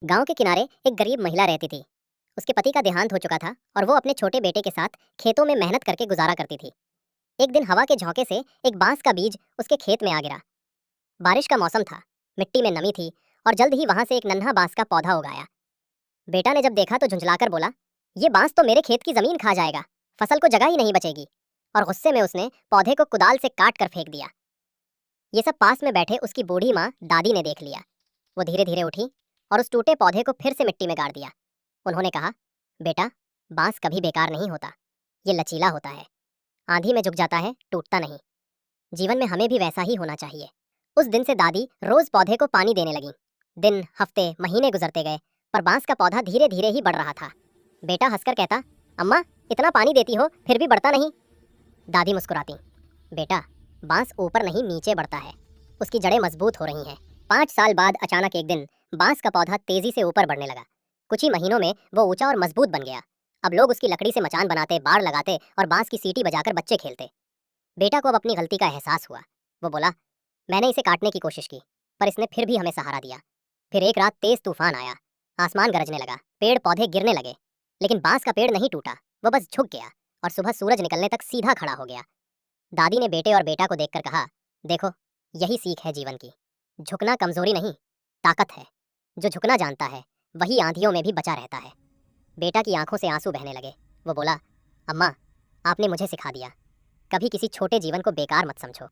गांव के किनारे एक गरीब महिला रहती थी। उसके पति का देहांत हो चुका था और वो अपने छोटे बेटे के साथ खेतों में मेहनत करके गुजारा करती थी। एक दिन हवा के झोंके से एक बांस का बीज उसके खेत में आ गिरा। बारिश का मौसम था, मिट्टी में नमी थी और जल्द ही वहां से एक नन्हा बांस का पौधा उगाया। बेटा ने जब देखा तो झुंझलाकर बोला, ये बांस तो मेरे खेत की जमीन खा जाएगा, फसल को जगह ही नहीं बचेगी। और गुस्से में उसने पौधे को कुदाल से काट कर फेंक दिया। ये सब पास में बैठे उसकी बूढ़ी माँ दादी ने देख लिया। वो धीरे धीरे उठी और उस टूटे पौधे को फिर से मिट्टी में गाड़ दिया। उन्होंने कहा, बेटा, बांस कभी बेकार नहीं होता, ये लचीला होता है। आंधी में झुक जाता है, टूटता नहीं। जीवन में हमें भी वैसा ही होना चाहिए। उस दिन से दादी रोज पौधे को पानी देने लगी। दिन, हफ्ते, महीने गुजरते गए, पर बांस का पौधा धीरे धीरे ही बढ़ रहा था। बेटा हंसकर कहता, अम्मा, इतना पानी देती हो फिर भी बढ़ता नहीं। दादी मुस्कुराती, बेटा, बांस ऊपर नहीं नीचे बढ़ता है, उसकी जड़ें मजबूत हो रही हैं। 5 साल बाद अचानक एक दिन बांस का पौधा तेजी से ऊपर बढ़ने लगा। कुछ ही महीनों में वो ऊंचा और मजबूत बन गया। अब लोग उसकी लकड़ी से मचान बनाते, बाड़ लगाते और बांस की सीटी बजाकर बच्चे खेलते। बेटा को अब अपनी गलती का एहसास हुआ। वो बोला, मैंने इसे काटने की कोशिश की, पर इसने फिर भी हमें सहारा दिया। फिर एक रात तेज तूफान आया, आसमान गरजने लगा, पेड़ पौधे गिरने लगे, लेकिन बांस का पेड़ नहीं टूटा। वो बस झुक गया और सुबह सूरज निकलने तक सीधा खड़ा हो गया। दादी ने बेटे और बेटा को देखकर कहा, देखो, यही सीख है जीवन की। झुकना कमजोरी नहीं, ताकत है। जो झुकना जानता है वही आंधियों में भी बचा रहता है। बेटा की आंखों से आंसू बहने लगे। वो बोला, अम्मा, आपने मुझे सिखा दिया, कभी किसी छोटे जीवन को बेकार मत समझो।